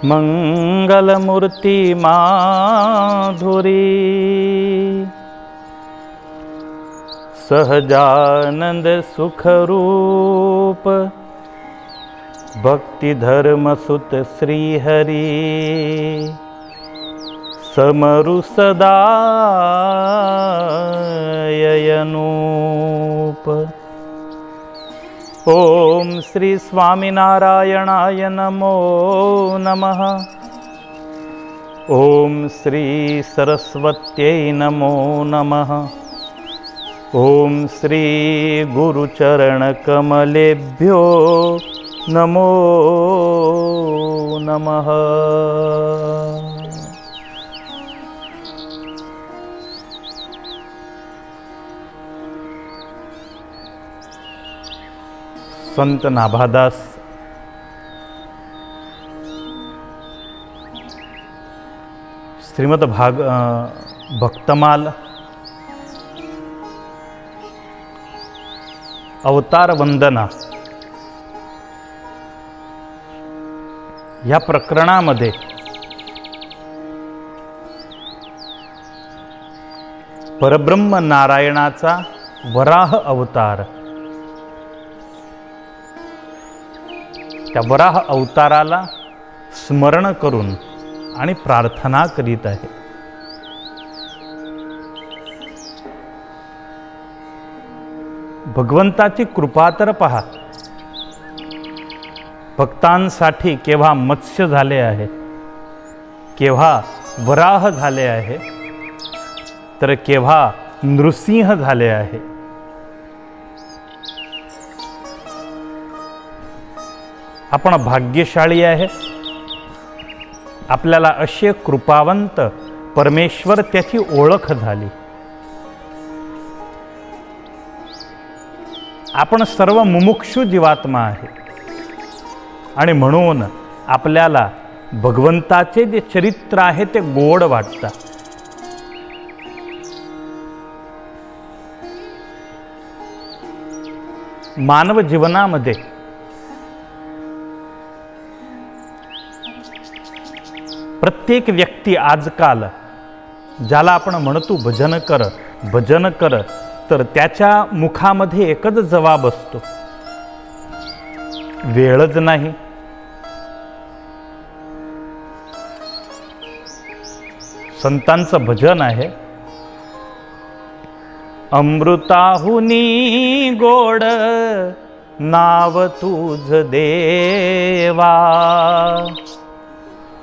मंगलमूर्ति माधुरी सहजानंद सुखरूप भक्ति धर्म सुत श्री हरि समरु सदा ययनूप। ओम श्री स्वामीनारायणाय नमो नमः। ओम श्री सरस्वत्यै नमो नमः। ओम श्री गुरुचरणकमलेभ्यो नमो नमः। संत नाभादास श्रीमद भक्तमाल अवतार वंदना या प्रकरणामध्ये परब्रह्म नारायणाचा वराह अवतार, त्या वराह अवताराला स्मरण करून आणि प्रार्थना करीत आहे। भगवंताची कृपा तर पहा, भक्तांसाठी केव्हा मत्स्य झाले आहे, केव्हा वराह झाले आहे, तर केव्हा नृसिंह झाले आहे। आपण भाग्यशाळी आहे, आपल्याला असे कृपावंत परमेश्वर त्याची ओळख झाली। आपण सर्व मुमुक्षु जीवात्मा आहे आणि म्हणून आपल्याला भगवंताचे जे चरित्र आहे ते गोड वाटतात। मानव जीवनामध्ये प्रत्येक व्यक्ती आजकाल ज्याला आपण म्हणतो भजन कर भजन कर, तर त्याच्या मुखामध्ये एकच जवाब असतो, वेळच नाही। संतांचं भजन आहे, अमृताहुनी गोड नाव तुझ देवा,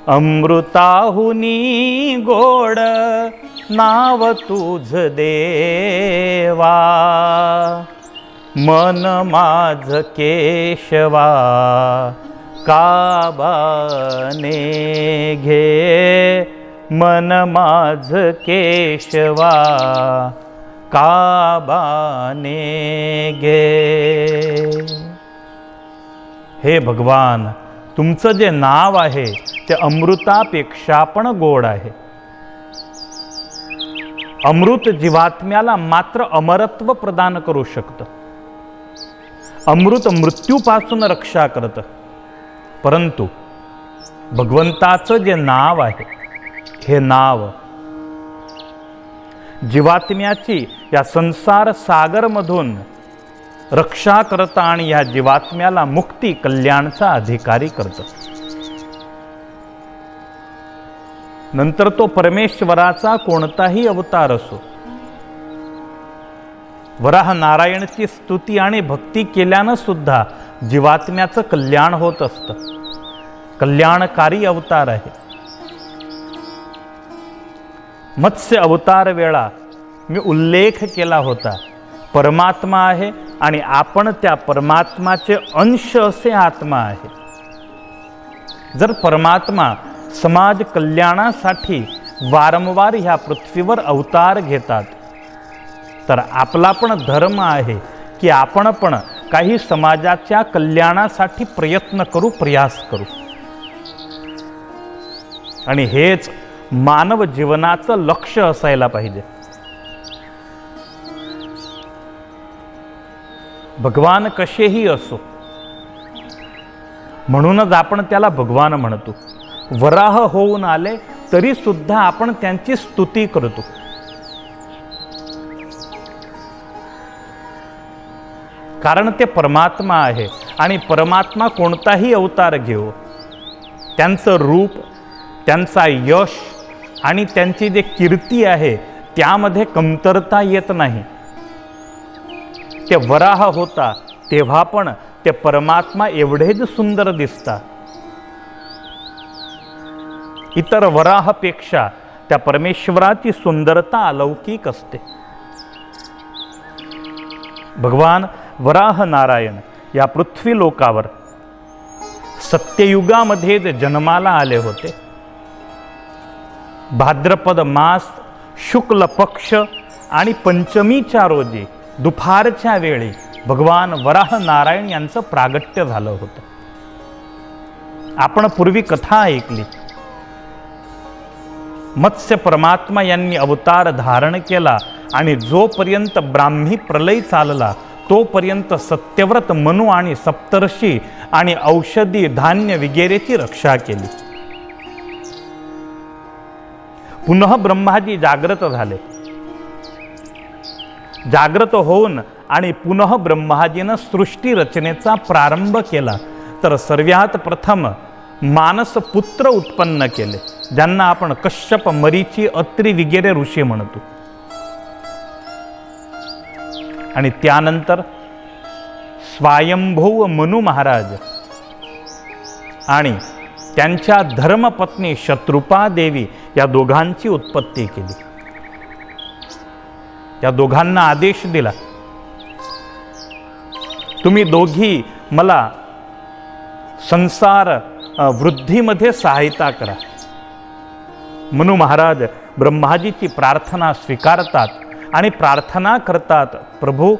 अमृताहुनी गोड नाव तुझ देवा, मन माझ केशवा काबाने घे, मन माझ केशवा काबाने घे। हे भगवान, तुमचं जे नाव आहे ते अमृतापेक्षा पण गोड आहे। अमृत जीवात्म्याला मात्र अमरत्व प्रदान करू शकतं, अमृत मृत्यूपासून रक्षा करतं, परंतु भगवंताचं जे नाव आहे हे नाव जीवात्म्याची या संसार सागरमधून रक्षा करतं आणि या जीवात्म्याला मुक्ती कल्याणचा अधिकारी करतं। नंतर तो परमेश्वराचा कोणताही अवतार असो, वराह नारायणची स्तुती आणि भक्ती केल्यानं सुद्धा जीवात्म्याचं कल्याण होत असतं, कल्याणकारी अवतार आहे। मत्स्य अवतार वेळा मी उल्लेख केला होता, परमात्मा आहे आणि आपण त्या परमात्माचे अंश असे आत्मा आहे। जर परमात्मा समाज कल्याणासाठी वारंवार ह्या पृथ्वीवर अवतार घेतात, तर आपला पण धर्म आहे की आपण पण काही समाजाच्या कल्याणासाठी प्रयत्न करू, प्रयास करू। आणि हेच मानव जीवनाचं लक्ष्य असायला पाहिजे। भगवान कसेही असो, म्हणूनच आपण त्याला भगवान म्हणतो. वराह होऊन आले तरी सुद्धा आपण त्यांची स्तुती करतो. कारण ते परमात्मा आहे आणि परमात्मा कोणताही अवतार घेऊ, त्यांचं रूप, त्यांचा यश आणि त्यांची जे कीर्ती आहे त्यामध्ये कमतरता येत नाही. ते वराह होता तेव्हा पण ते परमात्मा एवढेच सुंदर दिसतात. इतर वराहपेक्षा त्या परमेश्वराची सुंदरता अलौकिक असते. भगवान वराह नारायण या पृथ्वी लोकावर सत्ययुगामध्ये जे जन्माला आले होते. भाद्रपद मास शुक्ल पक्ष आणि पंचमीच्या रोजी दुपारच्या वेळी भगवान वराह नारायण यांचं प्रागट्य झालं होतं. आपण पूर्वी कथा ऐकली. मत्स्य परमात्मा यांनी अवतार धारण केला आणि जोपर्यंत ब्राह्मी प्रलय चालला तोपर्यंत सत्यव्रत मनु आणि सप्तर्षी आणि औषधी धान्य वगैरेची रक्षा केली. पुन्हा ब्रह्माजी जागृत झाले. जागृत होऊन आणि पुन्हा ब्रह्माजीनं सृष्टी रचनेचा प्रारंभ केला. तर सर्वात प्रथम मानस पुत्र उत्पन्न केले, ज्यांना आपण कश्यप, मरीची, अत्री वगैरे ऋषी म्हणतो. आणि त्यानंतर स्वयंभू मनु महाराज आणि त्यांच्या धर्मपत्नी शत्रुपा देवी या दोघांची उत्पत्ती केली. या दोघांना आदेश दिला, तुम्ही दोघी मला संसार वृद्धीमध्ये सहायता करा. मनु महाराज ब्रह्माजीची प्रार्थना स्वीकारतात आणि प्रार्थना करतात, प्रभू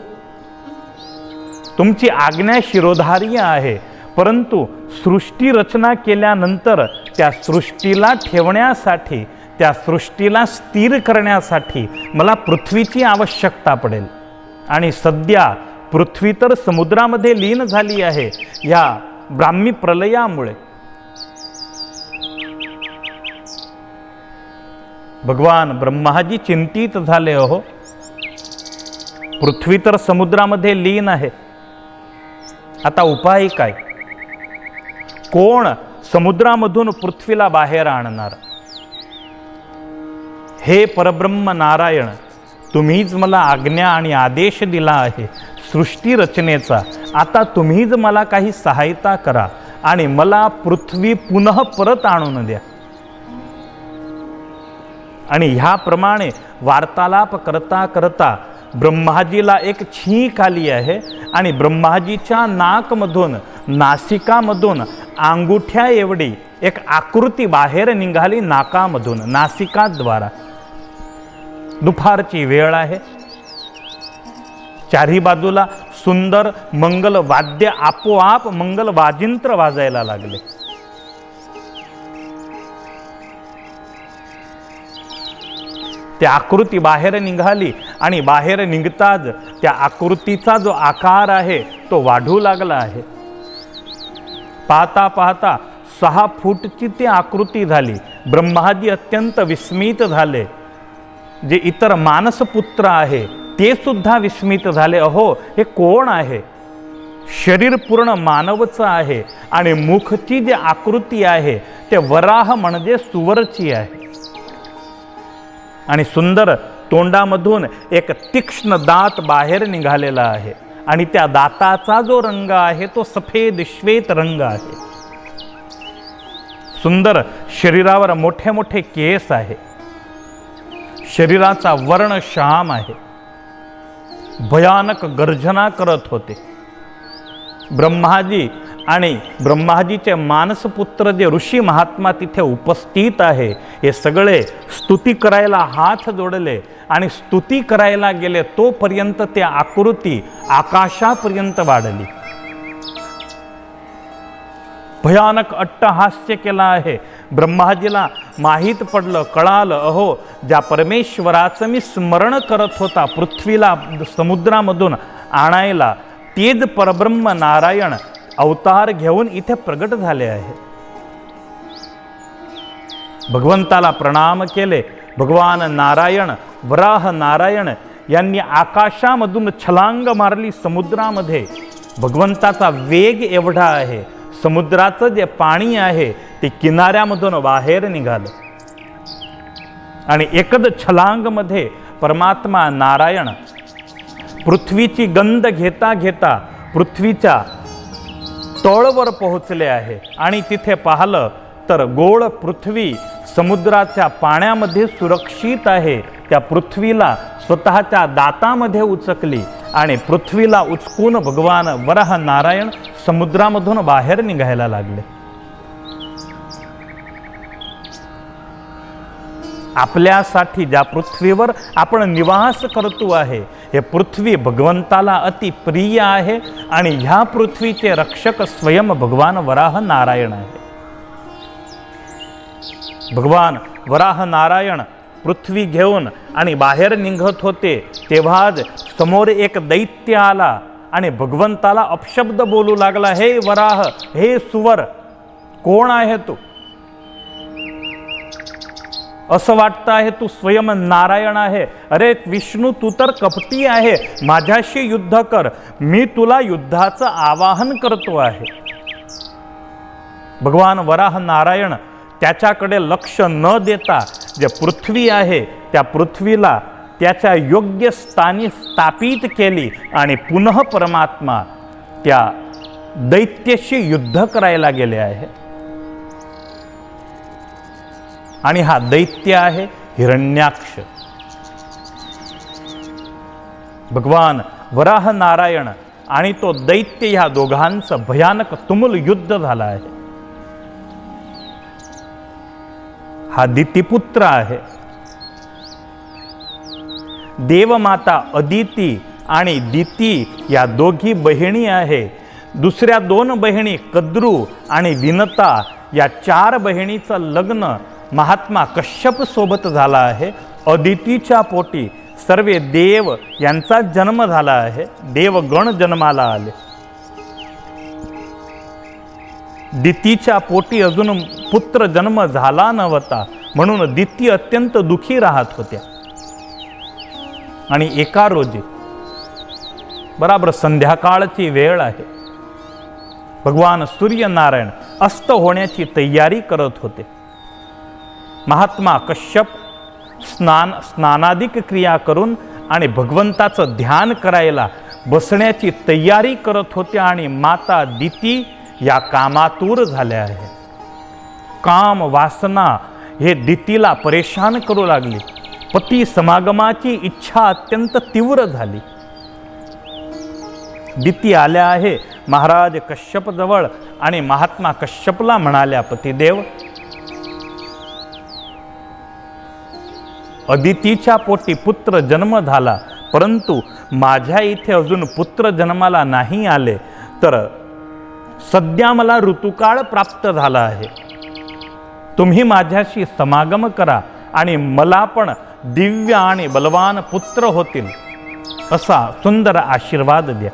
तुमची आज्ञा शिरोधार्य आहे, परंतु सृष्टी रचना केल्यानंतर त्या सृष्टीला ठेवण्यासाठी, त्या सृष्टीला स्थिर करण्यासाठी मला पृथ्वीची आवश्यकता पडेल. आणि सध्या पृथ्वी तर समुद्रामध्ये लीन झाली आहे या ब्राह्मी प्रलयामुळे. भगवान ब्रह्माजी चिंतित झाले, अहो पृथ्वी तर समुद्रामध्ये लीन आहे, आता उपाय काय? कोण समुद्रामधून पृथ्वीला बाहेर आणणार? हे परब्रह्म नारायण, तुम्हीच मला आज्ञा आणि आदेश दिला आहे सृष्टी रचनेचा, आता तुम्हीच मला काही सहायता करा आणि मला पृथ्वी पुनः परत आणून द्या. आणि ह्याप्रमाणे वार्तालाप करता करता ब्रह्माजीला एक छींक आली आहे आणि ब्रह्माजीच्या नाकमधून, नासिकामधून अंगुठ्या एवढी एक आकृती बाहेर निघाली नाकामधून, नासिकाद्वारा. दुपारची वेळ आहे. चारही बाजूला सुंदर मंगल वाद्य, आपोआप मंगल वाजिंत्र वाजायला लागले. त्या आकृती बाहेर निघाली आणि बाहेर निघताच त्या आकृतीचा जो आकार आहे तो वाढू लागला आहे. पाहता पाहता 6 फूटची ती आकृती झाली. ब्रह्माजी अत्यंत विस्मित झाले. जे इतर मानसपुत्र आहे ते सुद्धा विस्मित झाले. अहो हे कोण आहे? शरीर पूर्ण मानवचं आहे आणि मुखची जी आकृती आहे ते वराह म्हणजे सुवरची आहे. आणि सुंदर तोंडामधून एक तीक्ष्ण दात बाहेर निघालेला आहे आणि त्या दाताचा जो रंग आहे तो सफेद श्वेत रंग आहे. सुंदर शरीरावर मोठे मोठे केस आहे. शरीराचा वर्ण श्याम आहे. भयानक गर्जना करत होते. ब्रह्माजी आणि ब्रह्माजीचे मानसपुत्र जे ऋषी महात्मा तिथे उपस्थित आहे हे सगळे स्तुती करायला हात जोडले आणि स्तुती करायला गेले तोपर्यंत ते आकृती आकाशापर्यंत वाढली. भयानक अट्टहास्य केला आहे. ब्रह्माजीला माहीत पडलं, कळालं, अहो ज्या परमेश्वराचं मी स्मरण करत होता पृथ्वीला समुद्रामधून आणायला, तेज परब्रह्म नारायण अवतार घेऊन इथे प्रगट झाले आहे. भगवंताला प्रणाम केले. भगवान नारायण, वराह नारायण यांनी आकाशामधून छलांग मारली समुद्रामध्ये. भगवंताचा वेग एवढा आहे, समुद्राचं जे पाणी आहे ते किनाऱ्यामधून बाहेर निघालं आणि एकच छलांगमध्ये परमात्मा नारायण पृथ्वीची गंध घेता घेता पृथ्वीच्या तळवर पोहोचले आहे. आणि तिथे पाहिलं तर गोळ पृथ्वी समुद्राच्या पाण्यामध्ये सुरक्षित आहे. त्या पृथ्वीला स्वतःच्या दातामध्ये उचकली आणि पृथ्वीला उचकून भगवान वराह नारायण समुद्रामधून बाहेर निघायला लागले. आपल्यासाठी ज्या पृथ्वीवर आपण निवास करतो आहे, हे पृथ्वी भगवंताला अति प्रिय आहे आणि ह्या पृथ्वीचे रक्षक स्वयं भगवान वराह नारायण आहे. भगवान वराह नारायण पृथ्वी घेऊन आणि बाहेर निघत होते, तेव्हाच समोर एक दैत्य आला आणि भगवंताला अपशब्द बोलू लागला. हे वराह, हे सुवर, कोण आहे तू? असं वाटतं आहे तू स्वयं नारायण आहे. अरे विष्णू, तू तर कपटी आहे. माझ्याशी युद्ध कर, मी तुला युद्धाचं आवाहन करतो आहे. भगवान वराह नारायण त्याच्याकडे लक्ष न देता जे पृथ्वी आहे त्या पृथ्वीला त्याच्या योग्य स्थानी स्थापित केली आणि पुन्हा परमात्मा त्या दैत्याशी युद्ध करायला गेले आहे. आणि हा दैत्य आहे हिरण्याक्ष. भगवान वराह नारायण आणि तो दैत्य, ह्या दोघांचं भयानक तुमुल युद्ध झालं आहे. हा दितीपुत्र आहे. देवमाता अदिती आणि दिती या दोघी बहिणी आहे. दुसऱ्या 2 बहिणी कद्रू आणि विनता या 4 बहिणीचं लग्न महात्मा कश्यप सोबत झाला आहे. अदितीच्या पोटी सर्व देव यांचा जन्म झाला आहे. देवगण जन्माला आले. दितीच्या पोटी अजून पुत्र जन्म झाला नव्हता, म्हणून दिती अत्यंत दुखी राहत होत्या. आणि एका रोजी बराबर संध्याकाळची वेळ आहे. भगवान सूर्यनारायण अस्त होण्याची तयारी करत होते. महात्मा कश्यप स्नानादिक क्रिया करून आणि भगवंताचं ध्यान करायला बसण्याची तयारी करत होते. आणि माता दिती या कामातूर झाल्या आहे. काम वासना हे दितीला परेशान करू लागली. पती समागमाची इच्छा अत्यंत तीव्र झाली. दिती आल्या आहे महाराज कश्यप जवळ आणि महात्मा कश्यपला म्हणाल्या, पतिदेव, अदितीच्या पोटी पुत्र जन्म झाला, परंतु माझ्या इथे अजून पुत्र जन्माला नाही आले, तर सध्या मला ऋतुकाळ प्राप्त झाला आहे. तुम्ही माझ्याशी समागम करा आणि मला पण दिव्य आणि बलवान पुत्र होतील असा सुंदर आशीर्वाद द्या.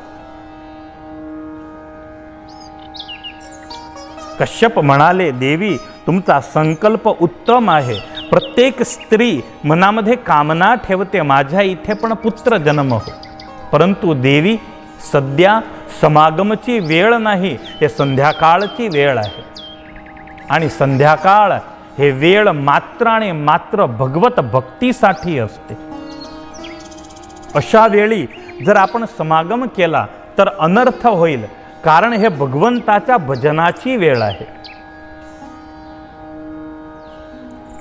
कश्यप म्हणाले, देवी, तुमचा संकल्प उत्तम आहे. प्रत्येक स्त्री मनामध्ये कामना ठेवते, माझ्या इथे पण पुत्र जन्म हो. परंतु देवी, सध्या समागमची वेळ नाही, हे संध्याकाळची वेळ आहे. आणि संध्याकाळ हे वेळ मात्र आणि मात्र भगवत भक्तीसाठी असते. अशा वेळी जर आपण समागम केला तर अनर्थ होईल, कारण हे भगवंताच्या भजनाची वेळ आहे.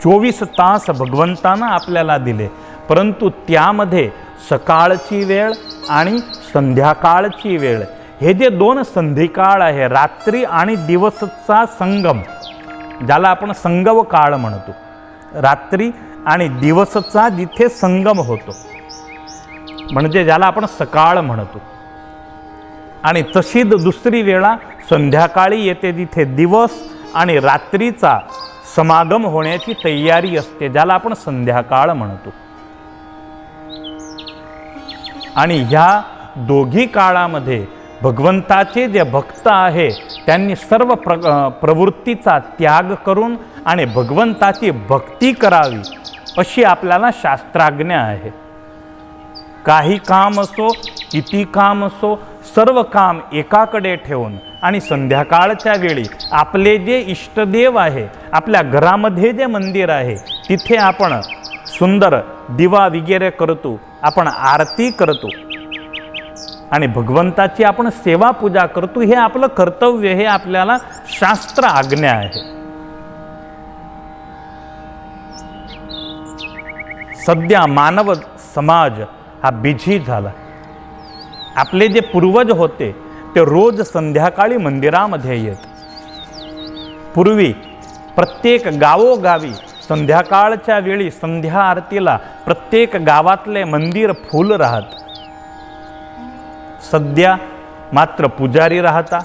24 तास भगवंतानं आपल्याला दिले, परंतु त्यामध्ये सकाळची वेळ आणि संध्याकाळची वेळ हे जे 2 संधिकाळ आहे, रात्री आणि दिवसचा संगम, ज्याला आपण संगम काळ म्हणतो, रात्री आणि दिवसचा जिथे संगम होतो, म्हणजे ज्याला आपण सकाळ म्हणतो. आणि तशीच दुसरी वेळा संध्याकाळी येते, जिथे दिवस आणि रात्रीचा समागम होण्याची तयारी असते, ज्याला आपण संध्याकाळ म्हणतो. आणि ह्या दोघी काळामध्ये भगवंताचे जे भक्त आहे त्यांनी सर्व प्रवृत्तीचा त्याग करून आणि भगवंताची भक्ती करावी अशी आपल्याला शास्त्राज्ञा आहे. काही काम असो, किती काम असो, सर्व काम एकाकडे ठेवून आणि संध्याकाळच्या वेळी आपले जे इष्टदेव आहे, आपल्या घरामध्ये जे मंदिर आहे तिथे आपण सुंदर दिवा वगैरे करतो, आपण आरती करतो आणि भगवंताची आपण सेवा पूजा करतो. हे आपलं कर्तव्य, हे आपल्याला शास्त्र आज्ञा आहे. सध्या मानव समाज हा बिझी झाला. आपले जे पूर्वज होते ते रोज संध्याकाळी मंदिरामध्ये येत. पूर्वी प्रत्येक गावोगावी संध्याकाळच्या वेळी संध्या आरतीला प्रत्येक गावातले मंदिर फुल राहत. सध्या मात्र पुजारी राहता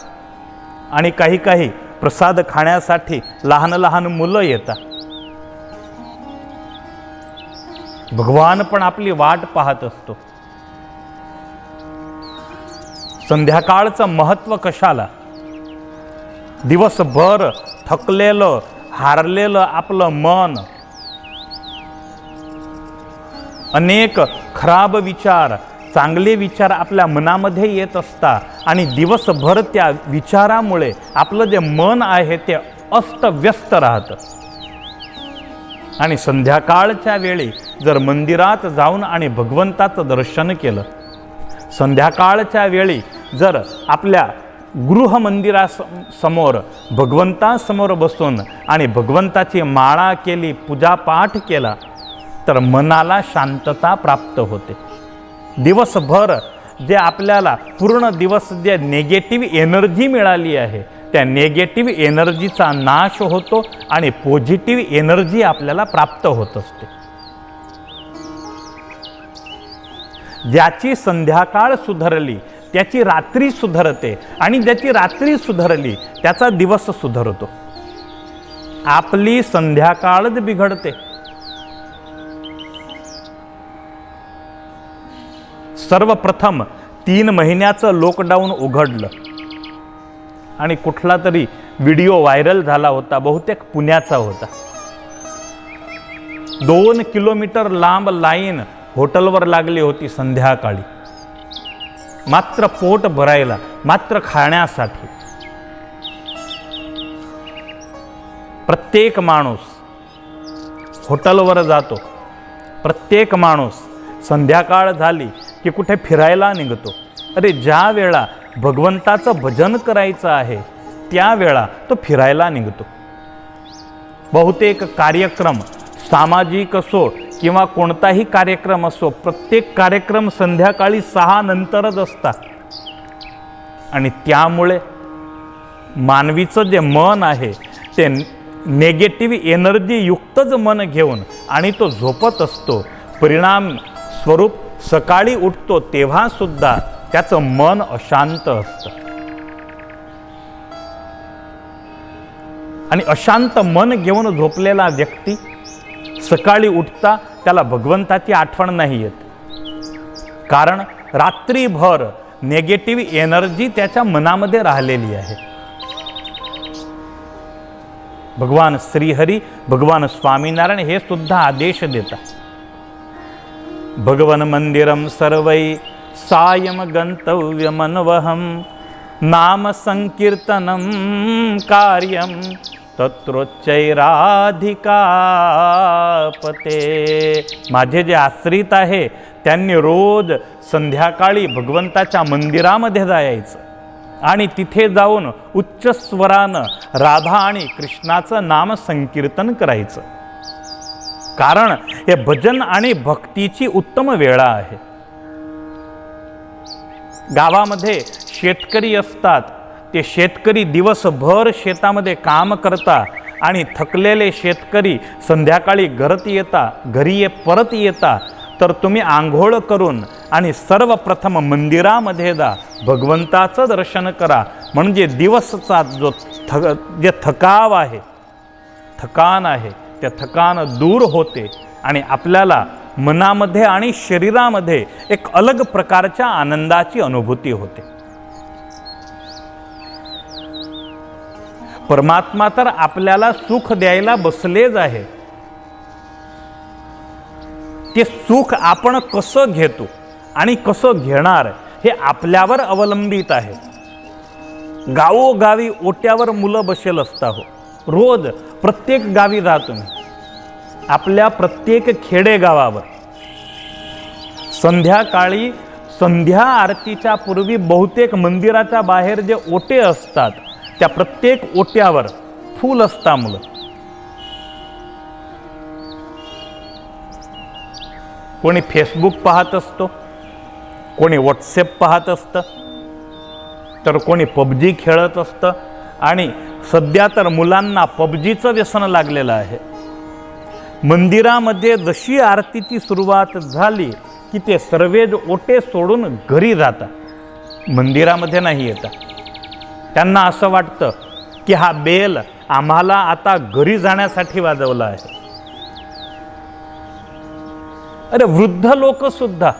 आणि काही काही प्रसाद खाण्यासाठी लहान लहान मुलं येतात. भगवान पण आपली वाट पाहत असतो. संध्याकाळचं महत्त्व कशाला? दिवसभर थकलेलं हारलेलं आपलं मन, अनेक खराब विचार, चांगले विचार आपल्या मनामध्ये येत असतात आणि दिवसभर त्या विचारामुळे आपलं जे मन आहे ते अस्तव्यस्त राहतं. आणि संध्याकाळच्या वेळी जर मंदिरात जाऊन आणि भगवंताचं दर्शन केलं, संध्याकाळच्या वेळी जर आपल्या गृहमंदिरासमोर भगवंतासमोर बसून आणि भगवंताची माळा केली, पूजापाठ केला, तर मनाला शांतता प्राप्त होते. दिवसभर जे आपल्याला पूर्ण दिवस जे नेगेटिव्ह एनर्जी मिळाली आहे त्या नेगेटिव्ह एनर्जीचा नाश होतो आणि पॉझिटिव्ह एनर्जी आपल्याला प्राप्त होत असते. ज्याची संध्याकाळ सुधारली त्याची रात्री सुधारते आणि ज्याची रात्री सुधारली त्याचा दिवस सुधारतो. आपली संध्याकाळच बिघडते. सर्वप्रथम 3 महिन्याचं लॉकडाऊन उघडलं आणि कुठला तरी व्हिडिओ व्हायरल झाला होता, बहुतेक पुण्याचा होता. 2 किलोमीटर लांब लाईन हॉटेलवर लागली होती संध्याकाळी, मात्र पोट भरायला, मात्र खाण्यासाठी. प्रत्येक माणूस हॉटेलवर जातो, प्रत्येक माणूस संध्याकाळ झाली की कुठे फिरायला निघतो. अरे ज्या वेळा भगवंताचं भजन करायचं आहे त्यावेळा तो फिरायला निघतो. बहुतेक कार्यक्रम सामाजिक असो किंवा कोणताही कार्यक्रम असो, प्रत्येक कार्यक्रम संध्याकाळी 6 नंतरच असतात आणि त्यामुळे मानवीचं जे मन आहे ते नेगेटिव्ह एनर्जी युक्तच मन घेऊन आणि तो झोपत असतो. परिणाम स्वरूप सकाळी उठतो तेव्हा सुद्धा त्याचं मन अशांत असतं आणि अशांत मन घेऊन झोपलेला व्यक्ती सकाळी उठता त्याला भगवंताची आठवण नाही येत, कारण रात्रीभर नेगेटिव्ह एनर्जी त्याच्या मनामध्ये राहिलेली आहे. भगवान श्रीहरी, भगवान स्वामीनारायण हे सुद्धा आदेश देतात. भगवन मंदिरम सर्वै सायं गंतव्यमनवहं नाम संकीर्तनम कार्यम तत्रोच्चैराधिकापते. माझे जे आश्रित आहे त्यांनी रोज संध्याकाळी भगवंताच्या मंदिरामध्ये जायचं आणि तिथे जाऊन उच्च स्वरानं राधा आणि कृष्णाचं नाम संकीर्तन करायचं, कारण हे भजन आणि भक्तीची उत्तम वेळा आहे. गावामध्ये शेतकरी असतात, ते शेतकरी दिवसभर शेतामध्ये काम करता आणि थकलेले शेतकरी संध्याकाळी घरी परत येता, तर तुम्ही आंघोळ करून आणि सर्वप्रथम मंदिरामध्ये जा, भगवंताचं दर्शन करा, म्हणजे दिवसचा जे थकाव आहे, थकान आहे, त्या थकान दूर होते आणि आपल्याला मनामध्ये आणि शरीरामध्ये एक अलग प्रकारच्या आनंदाची अनुभूती होते. परमात्मा तर आपल्याला सुख द्यायला बसलेच आहे. ते सुख आपण कसं घेतो आणि कसं घेणार हे आपल्यावर अवलंबित आहे. गावोगावी ओट्यावर मुलं बसेल असता हो. रोज प्रत्येक गावी जा तुम्ही, आपल्या प्रत्येक खेडेगावावर संध्याकाळी संध्या आरतीच्या पूर्वी बहुतेक मंदिराच्या बाहेर जे ओटे असतात त्या प्रत्येक ओट्यावर फूल असता मुलं. कोणी फेसबुक पाहत असतो, कोणी व्हॉट्सॲप पाहत असतं, तर कोणी पबजी खेळत असतं. आणि सध्या तर मुलांना पबजीचं व्यसन लागलेलं आहे. मंदिरामध्ये जशी आरतीची सुरुवात झाली की ते सर्वच ओटे सोडून घरी जातात, मंदिरामध्ये नाही येतात. त्यांना असं वाटतं की हा बेल आम्हाला आता घरी जाण्यासाठी वाजवला आहे. अरे वृद्ध लोक सुद्धा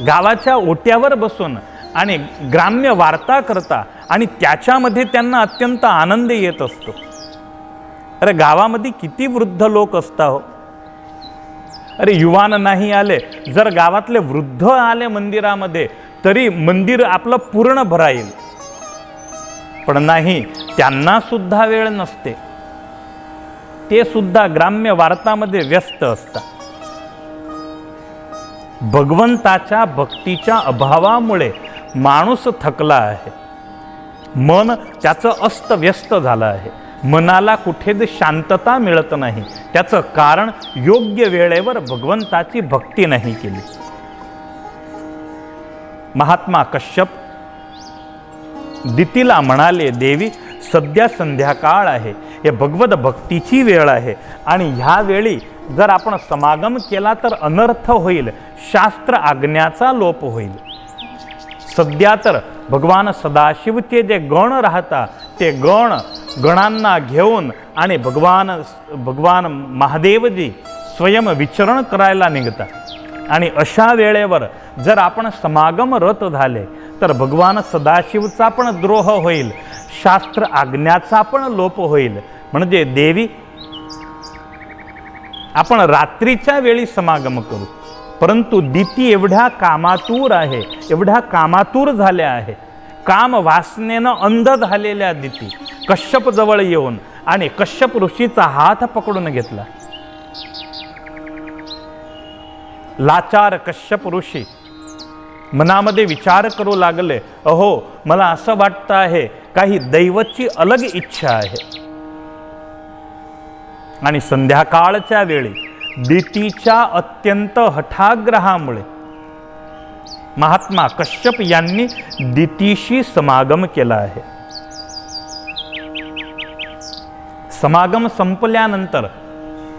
गावाच्या ओट्यावर बसून आणि ग्राम्य वार्ता करता आणि त्याच्यामध्ये त्यांना अत्यंत आनंद येत असतो. अरे गावामध्ये किती वृद्ध लोक असता हो. अरे युवान नाही आले, जर गावातले वृद्ध आले मंदिरामध्ये तरी मंदिर आपलं पूर्ण भराईल. पण नाही, त्यांना सुद्धा वेळ नसते. ते सुद्धा ग्राम्य वार्तामध्ये व्यस्त असतात. भगवंताच्या भक्तीच्या अभावामुळे माणूस थकला आहे. मन त्याचं अस्तव्यस्त झालं आहे. मनाला कुठेच शांतता मिळत नाही. त्याचं कारण योग्य वेळेवर भगवंताची भक्ती नाही केली. महात्मा कश्यप दितीला म्हणाले, देवी सध्या संध्याकाळ आहे, हे भगवत भक्तीची वेळ आहे आणि ह्या वेळी जर आपण समागम केला तर अनर्थ होईल, शास्त्र आज्ञाचा लोप होईल. सध्या तर भगवान सदाशिवचे जे गण राहतात ते गणांना घेऊन आणि भगवान महादेवजी स्वयं विचरण करायला निघतात. आणि अशा वेळेवर जर आपण समागम रत झाले तर भगवान सदाशिवचा पण द्रोह होईल, शास्त्र आज्ञाचा पण लोप होईल. म्हणजे देवी आपण रात्रीच्या वेळी समागम करू. परंतु दिती एवढ्या कामातूर आहे, एवढ्या कामातूर झाल्या आहे. काम वासनेनं अंध झालेल्या दिती कश्यप जवळ येऊन आणि कश्यप ऋषीचा हात पकडून घेतला. लाचार कश्यप ऋषी मनामध्ये विचार करू लागले, अहो मला असं वाटतं आहे काही दैवाची अलग इच्छा आहे. आणि संध्याकाळच्या वेळी दितीच्या अत्यंत हठाग्रहामुळे महात्मा कश्यप यांनी दितीशी समागम केला आहे. समागम संपल्यानंतर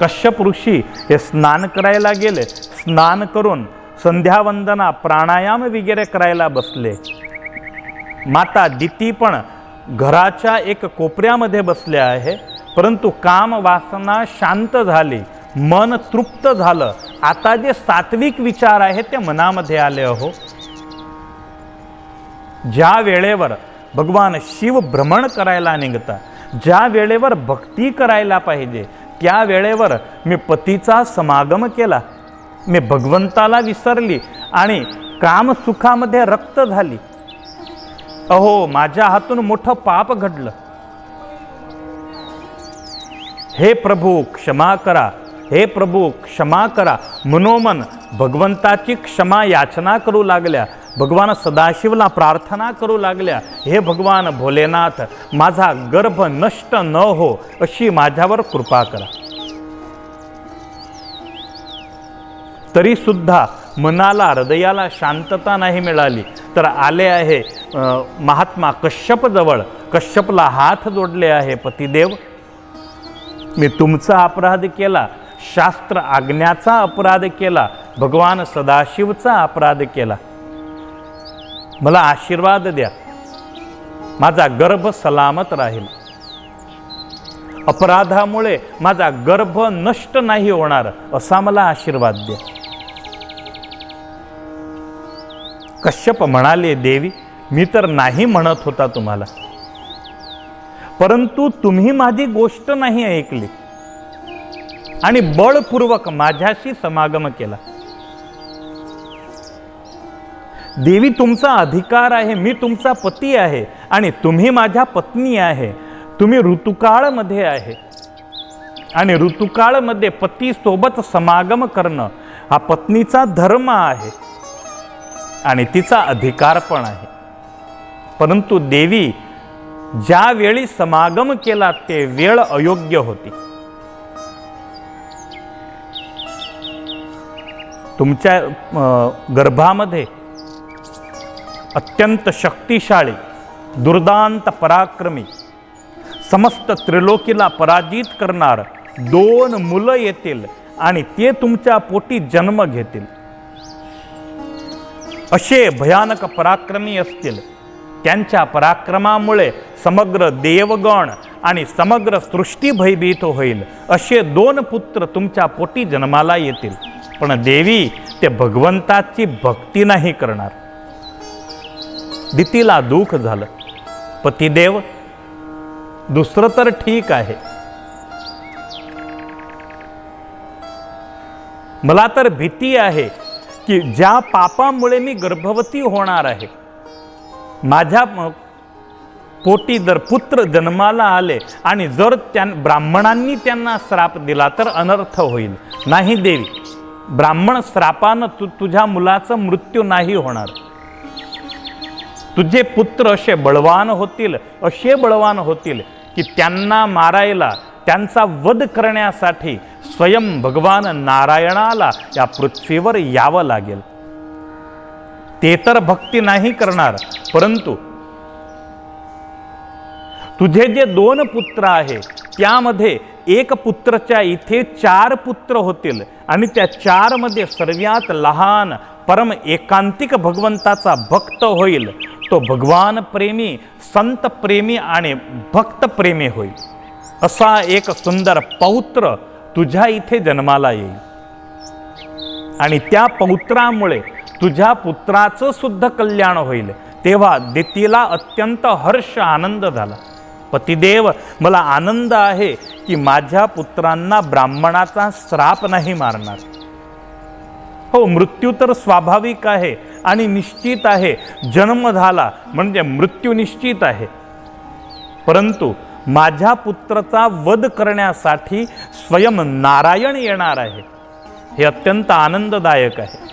कश्यप ऋषी हे स्नान करायला गेले. स्नान करून संध्यावंदना प्राणायाम वगैरे करायला बसले. माता दिती पण घराच्या एक कोपऱ्यामध्ये बसल्या आहे. परंतु काम वासना शांत झाली, मन तृप्त झालं. आता जे सात्विक विचार आहेत ते मनामध्ये आले. हो, ज्या वेळेवर भगवान शिव भ्रमण करायला निघतात, ज्या वेळेवर भक्ती करायला पाहिजे त्या वेळेवर मी पतीचा समागम केला, मी भगवंताला विसरली आणि काम सुखामध्ये रक्त झाली. अहो माझ्या हातून मोठं पाप घडलं. हे प्रभू क्षमा करा, हे प्रभू क्षमा करा. मनोमन भगवंताची क्षमा याचना करू लागल्या. भगवान सदाशिवला प्रार्थना करू लागल्या, हे भगवान भोलेनाथ माझा गर्भ नष्ट न हो अशी माझ्यावर कृपा करा. तरी सुद्धा मनाला हृदयाला शांतता नाही मिळाली. तर आले आहे महात्मा कश्यप जवळ, कश्यपला हात जोडले आहे, पतिदेव मी तुमचा अपराध केला, शास्त्र आज्ञाचा अपराध केला, भगवान सदाशिवचा अपराध केला, मला आशीर्वाद द्या, माझा गर्भ सलामत राहील, अपराधामुळे माझा गर्भ नष्ट नाही होणार असा मला आशीर्वाद द्या. कश्यप म्हणाले, देवी मी तर नाही म्हणत होता तुम्हाला, परंतु तुम्ही माझी गोष्ट नाही ऐकली आणि बळपूर्वक माझ्याशी समागम केला. देवी, तुमचा अधिकार आहे, मी तुमचा पती आहे आणि तुम्ही माझ्या पत्नी आहे. तुम्ही ऋतुकाळमध्ये आहे आणि ऋतुकाळमध्ये पती सोबत समागम करणं हा पत्नीचा धर्म आहे आणि तिचा अधिकार पण आहे. परंतु देवी, ज्या वेळी समागम केला ते वेळ अयोग्य होती. तुमच्या गर्भामध्ये अत्यंत शक्तिशाली, दुर्दांत पराक्रमी, समस्त त्रिलोकीला पराजित करणार 2 मुलं येतील आणि ते तुमच्या पोटी जन्म घेतील. असे भयानक पराक्रमी असतील. त्यांच्या पराक्रमामुळे समग्र देवगण आणि समग्र सृष्टी भयभीत होईल. असे 2 पुत्र तुमच्या पोटी जन्माला येतील. पण देवी, ते भगवंताची भक्ती नाही करणार. दितीला दुःख झालं. पतिदेव, दुसरं तर ठीक आहे, मला तर भीती आहे की ज्या पापामुळे मी गर्भवती होणार आहे, माझ्या पोटी जर पुत्र जन्माला आले आणि जर ब्राह्मणांनी त्यांना श्राप दिला तर अनर्थ होईल. नाही देवी, ब्राह्मण श्रापानं तुझ्या मुलाचा मृत्यू नाही होणार. तुझे पुत्र असे बळवान होतील की त्यांना मारायला, त्यांचा वध करण्यासाठी स्वयं भगवान नारायणाला या पृथ्वीवर यावं लागेल. ते तर भक्ती नाही करणार, परंतु तुझे जे 2 पुत्र आहे त्यामध्ये एक पुत्रच्या इथे 4 पुत्र होतील आणि त्या 4 मध्ये सर्वात लहान परम एकांतिक भगवंताचा भक्त होईल. तो भगवान प्रेमी, संत प्रेमी आणि भक्त प्रेमी होईल. असा एक सुंदर पौत्र तुझ्या इथे जन्माला येईल आणि त्या पौत्रामुळे तुझ्या पुत्राचं सुद्धा कल्याण होईल. तेव्हा दितीला अत्यंत हर्ष आनंद झाला. पतिदेव, मला आनंद आहे की माझ्या पुत्रांना ब्राह्मणाचा श्राप नाही मारणार. हो, मृत्यू तर स्वाभाविक आहे आणि निश्चित आहे. जन्म झाला म्हणजे मृत्यू निश्चित आहे. परंतु माझ्या पुत्राचा वध करण्यासाठी स्वयं नारायण येणार आहे. हे अत्यंत आनंददायक आहे.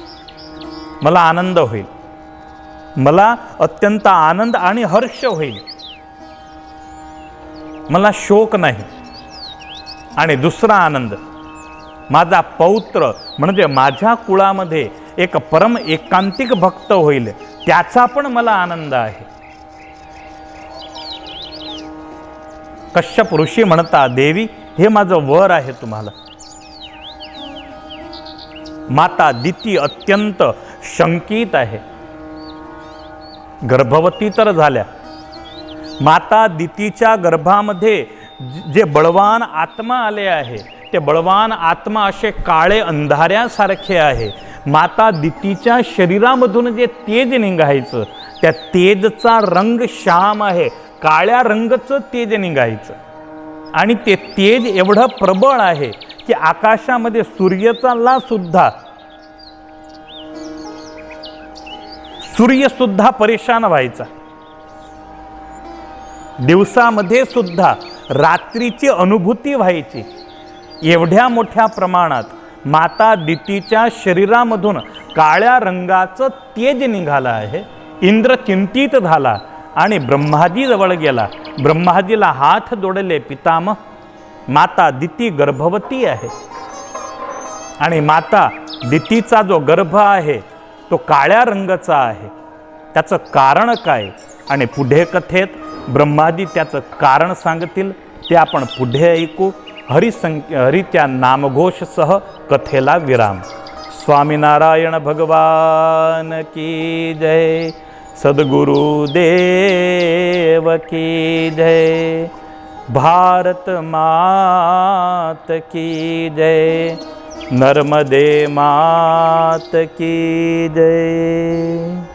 मला आनंद होईल, मला अत्यंत आनंद आणि हर्ष होईल. मला शोक नाही. आणि दुसरा आनंद, माझा पौत्र म्हणजे माझ्या कुळामध्ये एक परम एकांतिक भक्त होईल, त्याचा पण मला आनंद आहे. कश्यप ऋषी म्हणता, देवी, हे माझं वर आहे तुम्हाला. माता दिती अत्यंत शंकित आहे. गर्भवती तर झाल्या. माता दितीच्या गर्भामध्ये जे बळवान आत्मा आले आहे, ते बळवान आत्मा असे काळे अंधाऱ्यासारखे आहे. माता दितीच्या शरीरामधून जे तेज निघायचं, त्या तेजचा रंग श्याम आहे. काळ्या रंगाचं तेज निघायचं आणि ते तेज एवढं प्रबळ आहे की आकाशामध्ये सूर्य सुद्धा परेशान व्हायचा. दिवसामध्ये सुद्धा रात्रीची अनुभूती व्हायची. एवढ्या मोठ्या प्रमाणात माता दितीच्या शरीरामधून काळ्या रंगाचं तेज निघालं आहे. इंद्र चिंतित झाला आणि ब्रह्माजी जवळ गेला. ब्रह्माजीला हात जोडले, पितामह, माता दिती गर्भवती आहे आणि माता दितीचा जो गर्भ आहे तो काळ्या रंगाचा आहे. त्याचं कारण काय? आणि पुढे कथेत ब्रह्माजी त्याचं कारण सांगतील, ते आपण पुढे ऐकू. हरिच्या नामघोषसह कथेला विराम. स्वामीनारायण भगवान की जय. सद्गुरुदेव की जय. भारत मात की जय. नर्मदे मात की जय.